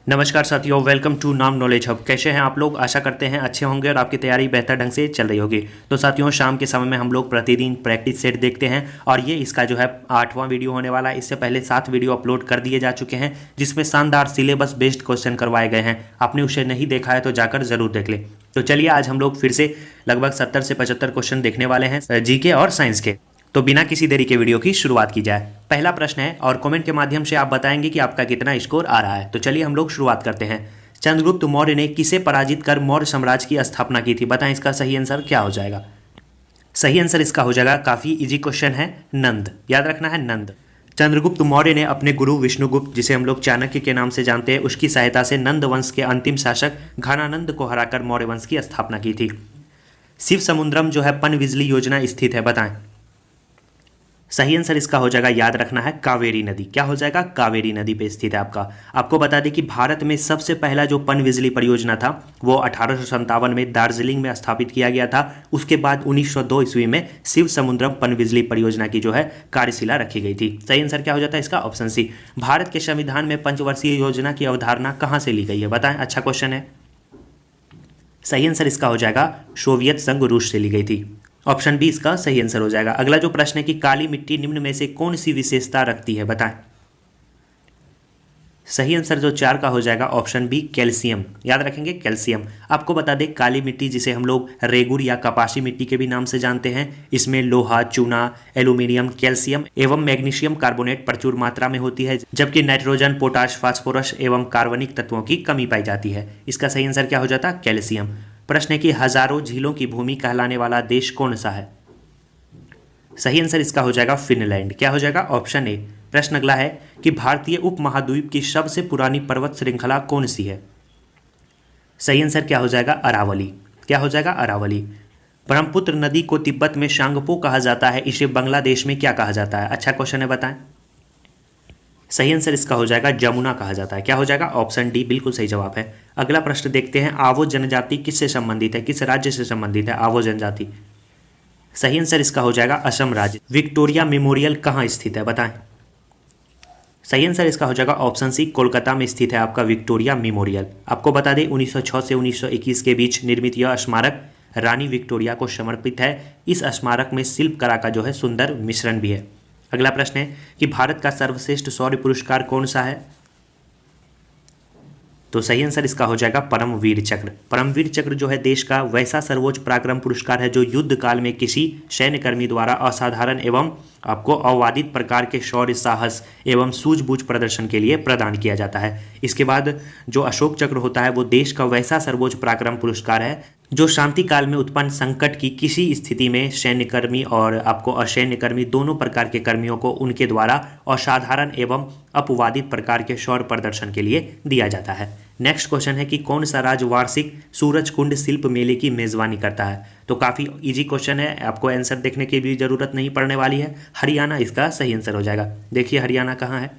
नमस्कार साथियों, welcome to नाम नॉलेज हब। कैसे हैं आप लोग? आशा करते हैं अच्छे होंगे और आपकी तैयारी बेहतर ढंग से चल रही होगी। तो साथियों, शाम के समय में हम लोग प्रतिदिन प्रैक्टिस सेट देखते हैं और ये इसका जो है 8वां वीडियो होने वाला है। इससे पहले 7 वीडियो अपलोड कर दिए जा चुके हैं जिसमें शानदार सिलेबस बेस्ड क्वेश्चन करवाए गए हैं। आपने उसे नहीं देखा है तो जाकर जरूर देख ले। तो चलिए, आज हम लोग फिर से लगभग 70 से 75 क्वेश्चन देखने वाले हैं जीके और साइंस के। तो बिना किसी देरी के वीडियो की शुरुआत की जाए। पहला प्रश्न है और कमेंट के माध्यम से आप बताएंगे कि आपका कितना स्कोर आ रहा है। तो चलिए हम लोग शुरुआत करते हैं। चंद्रगुप्त मौर्य ने किसे पराजित कर मौर्य साम्राज्य की स्थापना की थी? बताएं इसका सही आंसर क्या हो जाएगा। सही आंसर इसका हो जाएगा, काफी इजी क्वेश्चन है, नंद। याद रखना है, नंद। चंद्रगुप्त मौर्य ने अपने गुरु विष्णुगुप्त, जिसे हम लोग चाणक्य के नाम से जानते हैं, उसकी सहायता से नंद वंश के अंतिम शासक घनानंद को हराकर मौर्य वंश की स्थापना की थी। शिव समुद्रम जो है पनबिजली योजना स्थित है, बताएं। सही आंसर इसका हो जाएगा, याद रखना है, कावेरी नदी। क्या हो जाएगा? कावेरी नदी पे स्थित है आपका। आपको बता दें कि भारत में सबसे पहला जो पनबिजली परियोजना था वो 1857 में दार्जिलिंग में स्थापित किया गया था। उसके बाद 1902 ईस्वी में शिव समुद्रम पनबिजली परियोजना की जो है कार्यशिला रखी गई थी। सही आंसर क्या हो जाता है इसका? Option C. भारत के संविधान में पंचवर्षीय योजना की अवधारणा कहाँ से ली गई है? बताएं, अच्छा क्वेश्चन है। सही आंसर इसका हो जाएगा, सोवियत संघ रूस से ली गई थी। ऑप्शन बी इसका सही आंसर हो जाएगा। अगला जो प्रश्न है कि काली मिट्टी निम्न में से कौन सी विशेषता रखती है? बताएं। सही आंसर जो 4 का हो जाएगा, ऑप्शन बी, कैल्शियम। याद रखेंगे, कैल्शियम। आपको बता दें, काली मिट्टी जिसे हम लोग रेगुर या कपासी मिट्टी के भी नाम से जानते हैं, इसमें लोहा, चूना, एल्यूमिनियम, कैल्शियम एवं मैग्नीशियम कार्बोनेट प्रचुर मात्रा में होती है, जबकि नाइट्रोजन, पोटाश, फास्फोरस एवं कार्बनिक तत्वों की कमी पाई जाती है। इसका सही आंसर क्या हो जाता है? कैल्शियम। प्रश्न है कि हजारों झीलों की भूमि कहलाने वाला देश कौन सा है? सही आंसर इसका हो जाएगा, फिनलैंड। क्या हो जाएगा? Option A. प्रश्न अगला है कि भारतीय उपमहाद्वीप की सबसे पुरानी पर्वत श्रृंखला कौन सी है? सही आंसर क्या हो जाएगा? अरावली। क्या हो जाएगा? अरावली। ब्रह्मपुत्र नदी को तिब्बत में शांगपो कहा जाता है, इसे बांग्लादेश में क्या कहा जाता है? अच्छा क्वेश्चन है, बताएं। सही आंसर इसका हो जाएगा, जमुना कहा जाता है। क्या हो जाएगा? ऑप्शन डी बिल्कुल सही जवाब है। अगला प्रश्न देखते हैं, आवो जनजाति किससे संबंधित है, किस राज्य से संबंधित है आवो जनजाति? सही आंसर इसका हो जाएगा, असम राज्य। विक्टोरिया मेमोरियल कहाँ स्थित है? बताएं। सही आंसर इसका हो जाएगा, ऑप्शन सी, कोलकाता में स्थित है आपका विक्टोरिया मेमोरियल। आपको बता दें 1906 से 1921 के बीच निर्मित यह स्मारक रानी विक्टोरिया को समर्पित है। इस स्मारक में शिल्प कला का जो है सुंदर मिश्रण भी है। अगला प्रश्न है कि भारत का सर्वश्रेष्ठ शौर्य पुरस्कार कौन सा है? तो सही आंसर इसका हो जाएगा, परमवीर चक्र। परमवीर चक्र जो है देश का वैसा सर्वोच्च पराक्रम पुरस्कार है जो युद्ध काल में किसी सैन्यकर्मी द्वारा असाधारण एवं आपको अवादित प्रकार के शौर्य, साहस एवं सूझबूझ प्रदर्शन के लिए प्रदान किया जाता है। इसके बाद जो अशोक चक्र होता है वो देश का वैसा सर्वोच्च पराक्रम पुरस्कार है जो शांति काल में उत्पन्न संकट की किसी स्थिति में सैन्यकर्मी और आपको असैन्यकर्मी दोनों प्रकार के कर्मियों को उनके द्वारा असाधारण एवं अपवादित प्रकार के शौर्य प्रदर्शन के लिए दिया जाता है। नेक्स्ट क्वेश्चन है कि कौन सा राज्य वार्षिक सूरज कुंड शिल्प मेले की मेजबानी करता है? तो काफ़ी इजी क्वेश्चन है, आपको आंसर देखने की भी जरूरत नहीं पड़ने वाली है। हरियाणा इसका सही आंसर हो जाएगा। देखिए हरियाणा कहाँ है।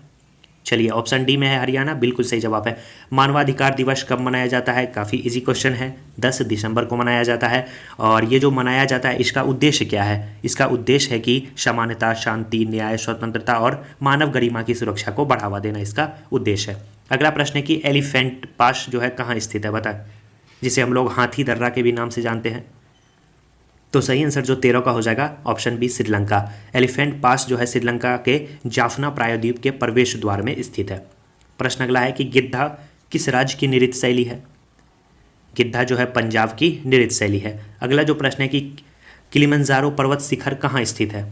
चलिए, ऑप्शन डी में है हरियाणा, बिल्कुल सही जवाब है। मानवाधिकार दिवस कब मनाया जाता है? काफ़ी इजी क्वेश्चन है, 10 दिसंबर को मनाया जाता है। और ये जो मनाया जाता है इसका उद्देश्य क्या है? इसका उद्देश्य है कि समानता, शांति, न्याय, स्वतंत्रता और मानव गरिमा की सुरक्षा को बढ़ावा देना इसका उद्देश्य है। अगला प्रश्न है कि एलिफेंट पास जो है कहाँ स्थित है? बताएं, जिसे हम लोग हाथी दर्रा के भी नाम से जानते हैं। तो सही आंसर जो 13 का हो जाएगा, ऑप्शन बी, श्रीलंका। एलिफेंट पास जो है श्रीलंका के जाफना प्रायद्वीप के प्रवेश द्वार में स्थित है। प्रश्न अगला है कि गिद्धा किस राज्य की नृत्य शैली है? गिद्धा जो है पंजाब की नृत्य शैली है। अगला जो प्रश्न है कि किलिमंजारो पर्वत शिखर कहाँ स्थित है?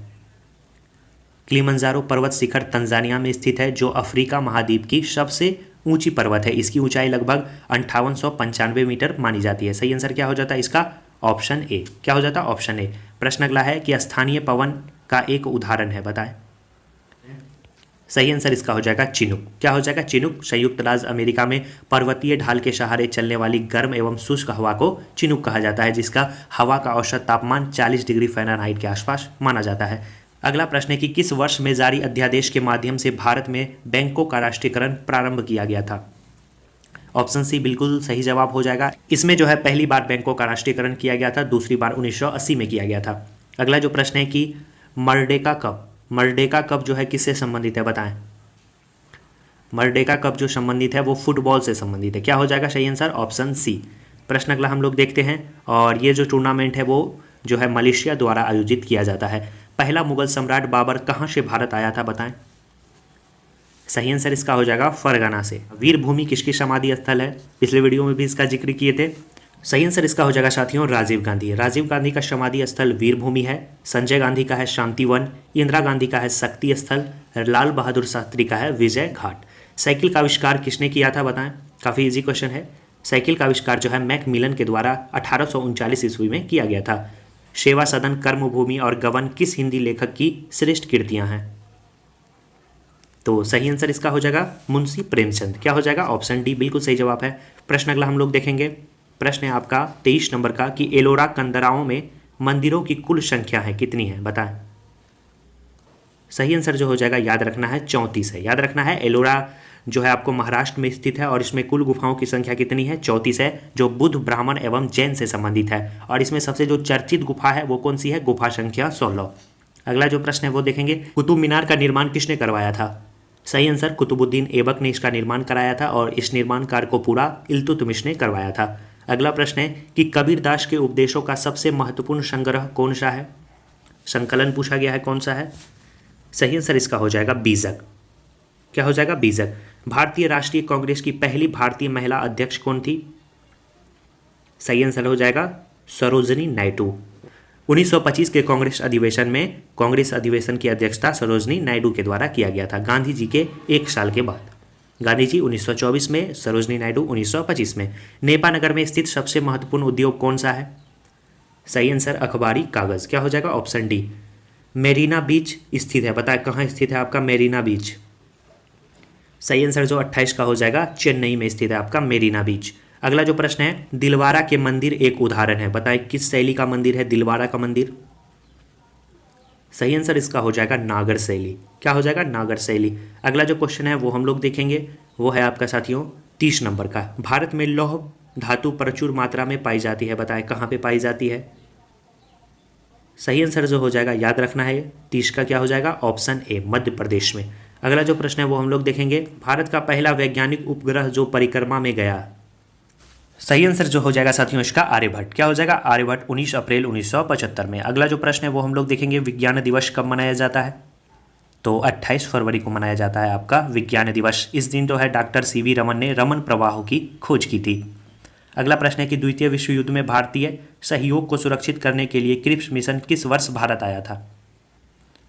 किलिमंजारो पर्वत शिखर तंजानिया में स्थित है, जो अफ्रीका महाद्वीप की सबसे ऊंची पर्वत है। इसकी ऊंचाई लगभग 5895 मीटर मानी जाती है। सही आंसर क्या हो जाता है इसका? Option A. क्या हो जाता है? Option A. प्रश्न अगला है कि स्थानीय पवन का एक उदाहरण है, बताएं। सही आंसर इसका हो जाएगा, चिनूक। क्या हो जाएगा? चिनूक। संयुक्त राज्य अमेरिका में पर्वतीय ढाल के सहारे चलने वाली गर्म एवं शुष्क हवा को चिनूक कहा जाता है, जिसका हवा का औसत तापमान 40 डिग्री फ़ारेनहाइट के आसपास माना जाता है। अगला प्रश्न है कि किस वर्ष में जारी अध्यादेश के माध्यम से भारत में बैंकों का राष्ट्रीयकरण प्रारंभ किया गया था? ऑप्शन सी बिल्कुल सही जवाब हो जाएगा। इसमें जो है पहली बार बैंकों का राष्ट्रीयकरण किया गया था, दूसरी बार 1980 में किया गया था। अगला जो प्रश्न है कि मर्डेका कप जो है किससे संबंधित है? बताएं। मर्डेका कप जो संबंधित है वो फुटबॉल से संबंधित है। क्या हो जाएगा सही आंसर? Option C. प्रश्न अगला हम लोग देखते हैं, और ये जो टूर्नामेंट है वो जो है मलेशिया द्वारा आयोजित किया जाता है। पहला मुगल सम्राट बाबर कहाँ से भारत आया था बताएं? सही आंसर इसका हो जाएगा फरगना से। वीरभूमि किसकी समाधि स्थल है? पिछले वीडियो में भी इसका जिक्र किए थे। सही आंसर इसका हो जाएगा साथियों राजीव गांधी। राजीव गांधी का समाधि स्थल वीरभूमि है। संजय गांधी का है शांतिवन। इंदिरा गांधी का है शक्ति स्थल। लाल बहादुर शास्त्री का है विजय घाट। साइकिल का आविष्कार किसने किया था बताएं? काफ़ी इजी क्वेश्चन है। साइकिल का आविष्कार जो है मैकमिलन के द्वारा 1839 ईस्वी में किया गया था। सेवा सदन, कर्मभूमि और गबन किस हिंदी लेखक की श्रेष्ठ कृतियां हैं? तो सही आंसर इसका हो जाएगा मुंशी प्रेमचंद। क्या हो जाएगा? ऑप्शन डी बिल्कुल सही जवाब है। प्रश्न अगला हम लोग देखेंगे। प्रश्न है आपका 23 नंबर का कि एलोरा कंदराओं में मंदिरों की कुल संख्या है कितनी है बताएं? सही आंसर जो हो जाएगा याद रखना है 34 है। याद रखना है एलोरा जो है आपको महाराष्ट्र में स्थित है और इसमें कुल गुफाओं की संख्या कितनी है? 34 है, जो बुद्ध, ब्राह्मण एवं जैन से संबंधित है। और इसमें सबसे जो चर्चित गुफा है वो कौन सी है? गुफा संख्या 16। अगला जो प्रश्न है वो देखेंगे, कुतुब मीनार का निर्माण किसने करवाया था? सही आंसर कुतुबुद्दीन ऐबक ने इसका निर्माण कराया था और इस निर्माण कार्य को पूरा इल्तुतमिश ने करवाया था। अगला प्रश्न है कि कबीरदास के उपदेशों का सबसे महत्वपूर्ण संग्रह कौन सा है? संकलन पूछा गया है, कौन सा है? सही आंसर इसका हो जाएगा बीजक। क्या हो जाएगा? बीजक। भारतीय राष्ट्रीय कांग्रेस की पहली भारतीय महिला अध्यक्ष कौन थी? सही आंसर हो जाएगा सरोजनी नायडू। 1925 के कांग्रेस अधिवेशन की अध्यक्षता सरोजनी नायडू के द्वारा किया गया था, गांधी जी के 1 साल के बाद। गांधी जी 1924 में, सरोजनी नायडू 1925 में। नेपानगर में स्थित सबसे महत्वपूर्ण उद्योग कौन सा है? सही आंसर अखबारी कागज। क्या हो जाएगा? Option D. मेरीना बीच स्थित है, बताए कहाँ स्थित है आपका मेरीना बीच? सही आंसर जो 28 का हो जाएगा चेन्नई में स्थित है आपका मेरीना बीच। अगला जो प्रश्न है, दिलवारा के मंदिर एक उदाहरण है, बताए किस शैली का मंदिर है दिलवारा का मंदिर? सही आंसर इसका हो जाएगा नागर शैली। क्या हो जाएगा? नागर शैली। अगला जो क्वेश्चन है वो हम लोग देखेंगे, वो है आपका साथियों 30 नंबर का। भारत में लौह धातु प्रचुर मात्रा में पाई जाती है, बताएं कहाँ पे पाई जाती है? सही आंसर जो हो जाएगा याद रखना है 30 का क्या हो जाएगा? ऑप्शन ए मध्य प्रदेश में। अगला जो प्रश्न है वो हम लोग देखेंगे, भारत का पहला वैज्ञानिक उपग्रह जो परिक्रमा में गया। सही आंसर जो हो जाएगा साथियों इसका आर्यभट्ट। क्या हो जाएगा? आर्यभट्ट 19 अप्रैल 1975 में। अगला जो प्रश्न है वो हम लोग देखेंगे, विज्ञान दिवस कब मनाया जाता है? तो 28 फरवरी को मनाया जाता है आपका विज्ञान दिवस। इस दिन जो है डॉक्टर सीवी रमन ने रमन प्रवाहों की खोज की थी। अगला प्रश्न है कि द्वितीय विश्व युद्ध में भारतीय सहयोग को सुरक्षित करने के लिए क्रिप्स मिशन किस वर्ष भारत आया था?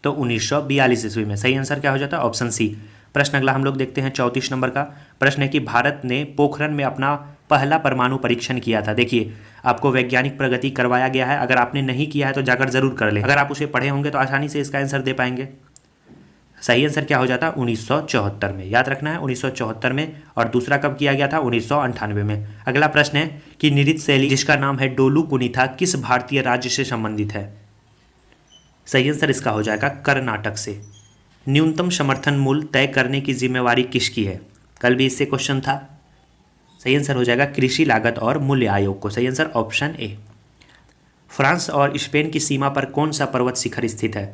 तो 1942 ईस्वी में। सही आंसर क्या हो जाता है? Option C. प्रश्न अगला हम लोग देखते हैं 34 नंबर का। प्रश्न है कि भारत ने पोखरण में अपना पहला परमाणु परीक्षण किया था। देखिए आपको वैज्ञानिक प्रगति करवाया गया है, अगर आपने नहीं किया है तो जाकर जरूर कर लें, अगर आप उसे पढ़े होंगे तो आसानी से इसका आंसर दे पाएंगे। सही आंसर क्या हो जाता है? 1974 में। याद रखना है 1974 में। और दूसरा कब किया गया था? 1998 में। अगला प्रश्न है कि नृत्य शैली जिसका नाम है डोलू कुनीथा किस भारतीय राज्य से संबंधित है? सही आंसर इसका हो जाएगा कर्नाटक से। न्यूनतम समर्थन मूल्य तय करने की जिम्मेवारी किसकी है? कल भी इससे क्वेश्चन था। सही आंसर हो जाएगा कृषि लागत और मूल्य आयोग को। सही आंसर ऑप्शन ए। फ्रांस और स्पेन की सीमा पर कौन सा पर्वत शिखर स्थित है?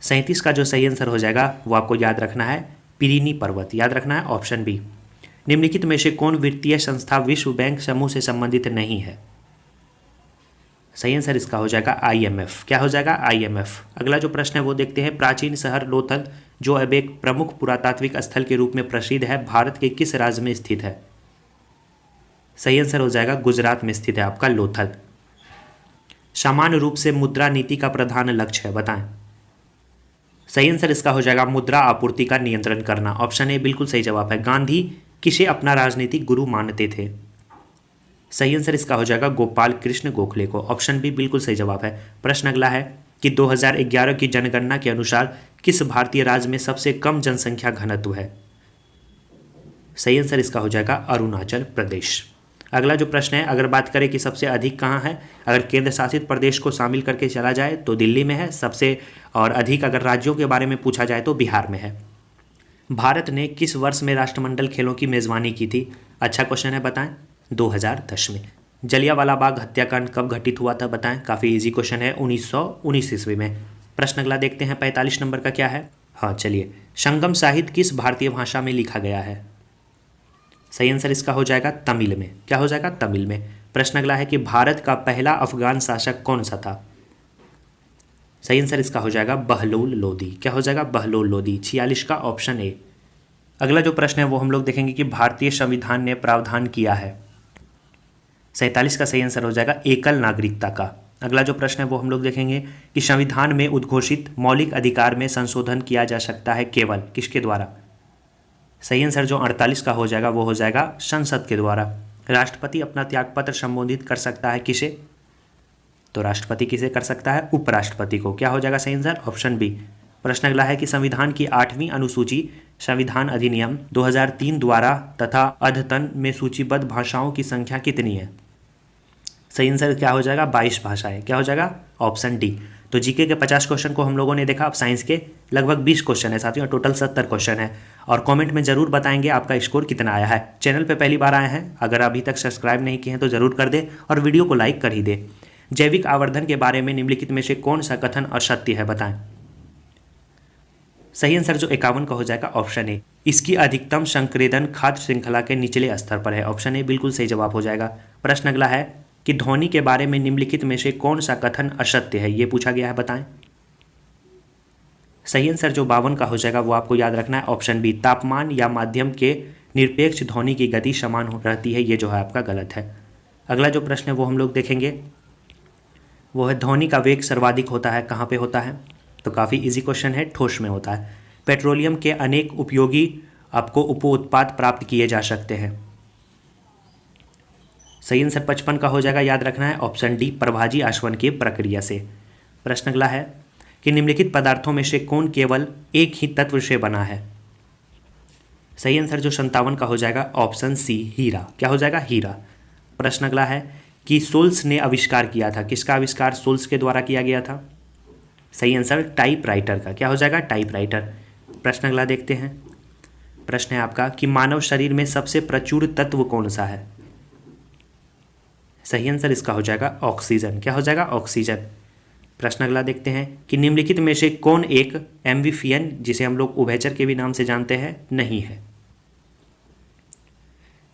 37 का जो सही आंसर हो जाएगा वो आपको याद रखना है पिरीनी पर्वत। याद रखना है ऑप्शन बी। निम्नलिखित में से कौन वित्तीय संस्था विश्व बैंक समूह से संबंधित नहीं है? सही आंसर इसका हो जाएगा IMF। क्या हो जाएगा? IMF। अगला जो प्रश्न है वो देखते हैं, प्राचीन शहर लोथल जो अब एक प्रमुख पुरातात्विक स्थल के रूप में प्रसिद्ध है, भारत के किस राज्य में स्थित है? सही आंसर हो जाएगा गुजरात में स्थित है आपका लोथल। सामान्य रूप से मुद्रा नीति का प्रधान लक्ष्य है, बताएं। सही आंसर इसका हो जाएगा मुद्रा आपूर्ति का नियंत्रण करना। ऑप्शन ए बिल्कुल सही जवाब है। गांधी किसे अपना राजनीतिक गुरु मानते थे? सही आंसर इसका हो जाएगा गोपाल कृष्ण गोखले को। ऑप्शन बी बिल्कुल सही जवाब है। प्रश्न अगला है कि 2011 की जनगणना के अनुसार किस भारतीय राज्य में सबसे कम जनसंख्या घनत्व है? सही आंसर इसका हो जाएगा अरुणाचल प्रदेश। अगला जो प्रश्न है, अगर बात करें कि सबसे अधिक कहाँ है, अगर केंद्र शासित प्रदेश को शामिल करके चला जाए तो दिल्ली में है सबसे, और अधिक अगर राज्यों के बारे में पूछा जाए तो बिहार में है। भारत ने किस वर्ष में राष्ट्रमंडल खेलों की मेज़बानी की थी? अच्छा क्वेश्चन है, बताएं। 2010 में। जलियांवाला बाग हत्याकांड कब घटित हुआ था? बताएं। काफ़ी इजी क्वेश्चन है, 1919 ईस्वी में। प्रश्न अगला देखते हैं 45 नंबर का क्या है। हाँ चलिए, संगम साहित्य किस भारतीय भाषा में लिखा गया है? सही आंसर इसका हो जाएगा तमिल में। क्या हो जाएगा? तमिल में। प्रश्न अगला है कि भारत का पहला अफगान शासक कौन सा था? सही आंसर इसका हो जाएगा बहलोल लोदी। क्या हो जाएगा? बहलोल लोदी। 46 का ऑप्शन ए। अगला जो प्रश्न है वो हम लोग देखेंगे कि भारतीय संविधान ने प्रावधान किया है। 47 का सही आंसर हो जाएगा एकल नागरिकता का। अगला जो प्रश्न है वो हम लोग देखेंगे कि संविधान में उद्घोषित मौलिक अधिकार में संशोधन किया जा सकता है केवल किसके द्वारा? सही आंसर जो 48 का हो जाएगा वो हो जाएगा संसद के द्वारा। राष्ट्रपति अपना त्यागपत्र संबोधित कर सकता है किसे? तो राष्ट्रपति किसे कर सकता है? उपराष्ट्रपति को। क्या हो जाएगा सही आंसर? Option B. प्रश्न अगला है कि संविधान की 8वीं अनुसूची संविधान अधिनियम 2003 द्वारा तथा अद्यतन में सूचीबद्ध भाषाओं की संख्या कितनी है? सही आंसर क्या हो जाएगा? 22 भाषाएं। क्या हो जाएगा? Option D. तो जीके के 50 क्वेश्चन को हम लोगों ने देखा। अब साइंस के लगभग 20 क्वेश्चन है साथियों, टोटल 70 क्वेश्चन है। और कमेंट में जरूर बताएंगे आपका स्कोर कितना आया है। चैनल पे पहली बार आए हैं, अगर अभी तक सब्सक्राइब नहीं किए हैं तो जरूर कर दे और वीडियो को लाइक कर ही दे। जैविक आवर्धन के बारे में निम्नलिखित में से कौन सा कथन असत्य है? बताएं। सही आंसर जो 51 का हो जाएगा ऑप्शन ए। इसकी अधिकतम संक्रेदन खाद्य श्रृंखला के निचले स्तर पर है। ऑप्शन ए बिल्कुल सही जवाब हो जाएगा। प्रश्न अगला है कि ध्वनि के बारे में निम्नलिखित में से कौन सा कथन असत्य है, ये पूछा गया है, बताएं। सही आंसर जो 52 का हो जाएगा वो आपको याद रखना है ऑप्शन बी। तापमान या माध्यम के निरपेक्ष ध्वनि की गति समान रहती है, ये जो है आपका गलत है। अगला जो प्रश्न है वो हम लोग देखेंगे वो है ध्वनि का वेग सर्वाधिक होता है कहाँ पे होता है? तो काफ़ी इजी क्वेश्चन है, ठोस में होता है। पेट्रोलियम के अनेक उपयोगी आपको उप उत्पाद प्राप्त किए जा सकते हैं। सही आंसर 55 का हो जाएगा, याद रखना है ऑप्शन डी। प्रभाजी आसवन की प्रक्रिया से। प्रश्न अगला है कि निम्नलिखित पदार्थों में से कौन केवल एक ही तत्व से बना है? सही आंसर जो 57 का हो जाएगा ऑप्शन सी हीरा। क्या हो जाएगा? हीरा। प्रश्न अगला है कि सोल्स ने आविष्कार किया था, किसका आविष्कार सोल्स के द्वारा किया गया था? सही आंसर टाइपराइटर का। क्या हो जाएगा? टाइपराइटर। प्रश्न अगला देखते हैं। प्रश्न है आपका कि मानव शरीर में सबसे प्रचुर तत्व कौन सा है? सही आंसर इसका हो जाएगा ऑक्सीजन। क्या हो जाएगा? ऑक्सीजन। प्रश्न अगला देखते हैं कि निम्नलिखित में से कौन एक एम्फीबियन, जिसे हम लोग उभयचर के भी नाम से जानते हैं, नहीं है?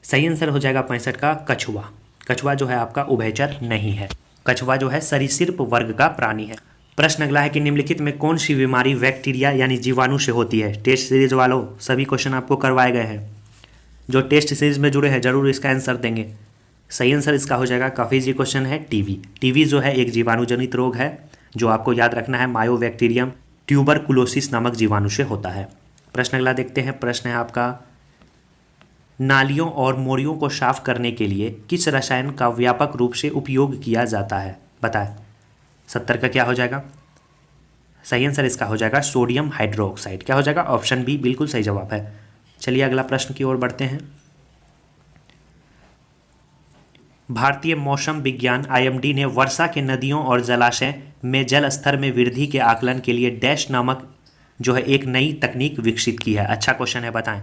सही आंसर हो जाएगा 65 का कछुआ। कछुआ जो है आपका उभयचर नहीं है। कछुआ जो है सरीसृप वर्ग का प्राणी है। प्रश्न अगला है कि निम्नलिखित में कौन सी बीमारी बैक्टीरिया यानी जीवाणु से होती है? टेस्ट सीरीज वालों सभी क्वेश्चन आपको करवाए गए हैं, जो टेस्ट सीरीज में जुड़े हैं जरूर इसका आंसर देंगे। सही आंसर इसका हो जाएगा, काफ़ी इजी क्वेश्चन है, टीबी। टीबी जो है एक जीवाणु जनित रोग है जो आपको याद रखना है मायोबैक्टीरियम ट्यूबरकुलोसिस नामक जीवाणु से होता है। प्रश्न अगला देखते हैं। प्रश्न है आपका नालियों और मोरियों को साफ करने के लिए किस रसायन का व्यापक रूप से उपयोग किया जाता है? बताएं। 70 का क्या हो जाएगा? सही आंसर इसका हो जाएगा सोडियम हाइड्रोक्साइड। क्या हो जाएगा? ऑप्शन बी बिल्कुल सही जवाब है। चलिए अगला प्रश्न की ओर बढ़ते हैं। भारतीय मौसम विज्ञान IMD ने वर्षा के नदियों और जलाशय में जल स्तर में वृद्धि के आकलन के लिए डैश नामक जो है एक नई तकनीक विकसित की है। अच्छा क्वेश्चन है, बताएं।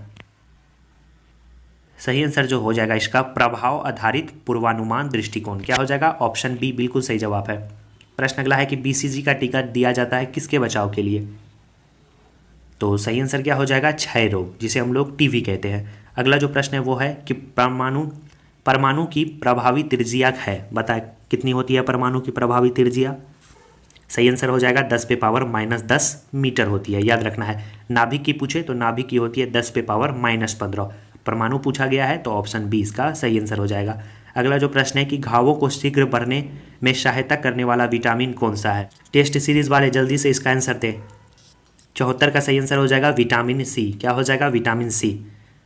सही आंसर जो हो जाएगा इसका प्रभाव आधारित पूर्वानुमान दृष्टिकोण। क्या हो जाएगा? ऑप्शन बी बिल्कुल सही जवाब है। प्रश्न अगला है कि BCG का टीका दिया जाता है किसके बचाव के लिए? तो सही आंसर क्या हो जाएगा? क्षय रोग, जिसे हम लोग TB कहते हैं। अगला जो प्रश्न है वो है कि परमाणु की प्रभावी त्रिज्या है, बताएं कितनी होती है परमाणु की प्रभावी त्रिज्या? सही आंसर हो जाएगा 10⁻⁻10 मीटर होती है, याद रखना है। नाभिक की पूछे तो नाभिक की होती है 10⁻⁻15। परमाणु पूछा गया है तो ऑप्शन बी इसका सही आंसर हो जाएगा। अगला जो प्रश्न है कि घावों को शीघ्र बढ़ने में सहायता करने वाला विटामिन कौन सा है? टेस्ट सीरीज वाले जल्दी से इसका आंसर दें। 74 का सही आंसर हो जाएगा विटामिन सी। क्या हो जाएगा? Vitamin C.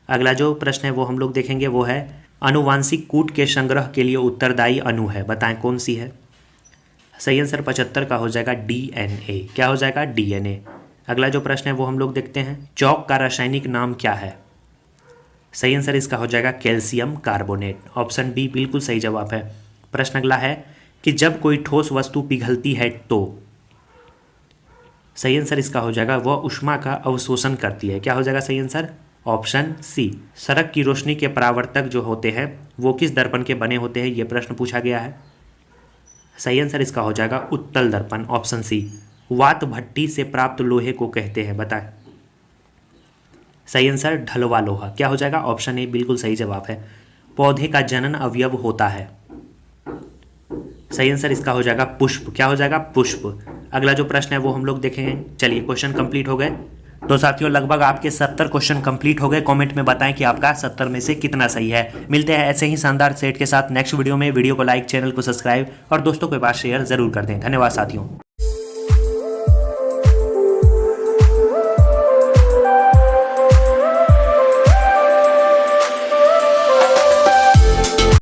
अगला जो प्रश्न है वो हम लोग देखेंगे वो है अनुवांशिक कूट के संग्रह के लिए उत्तरदायी अणु है, बताएं कौन सी है? सही आंसर 75 का हो जाएगा DNA। क्या हो जाएगा? DNA। अगला जो प्रश्न है वो हम लोग देखते हैं। चौक का रासायनिक नाम क्या है? सही आंसर इसका हो जाएगा कैल्शियम कार्बोनेट। ऑप्शन बी बिल्कुल सही जवाब है। प्रश्न अगला है कि जब कोई ठोस वस्तु पिघलती है तो? सही आंसर इसका हो जाएगा वह ऊष्मा का अवशोषण करती है। क्या हो जाएगा सही आंसर? Option C. सड़क की रोशनी के परावर्तक जो होते हैं वो किस दर्पण के बने होते हैं, ये प्रश्न पूछा गया है। सही आंसर इसका हो जाएगा उत्तल दर्पण, ऑप्शन सी। वात भट्टी से प्राप्त लोहे को कहते हैं, बताएं। सही आंसर ढलवा लोहा। क्या हो जाएगा? ऑप्शन ए बिल्कुल सही जवाब है। पौधे का जनन अवयव होता है। सही आंसर इसका हो जाएगा पुष्प। क्या हो जाएगा? पुष्प। अगला जो प्रश्न है वो हम लोग देखेंगे। चलिए क्वेश्चन कंप्लीट हो गए। तो साथियों लगभग आपके 70 क्वेश्चन कंप्लीट हो गए। कमेंट में बताएं कि आपका 70 में से कितना सही है। मिलते हैं ऐसे ही शानदार सेट के साथ नेक्स्ट वीडियो में। वीडियो को लाइक, चैनल को सब्सक्राइब और दोस्तों के पास शेयर जरूर कर दें। धन्यवाद साथियों।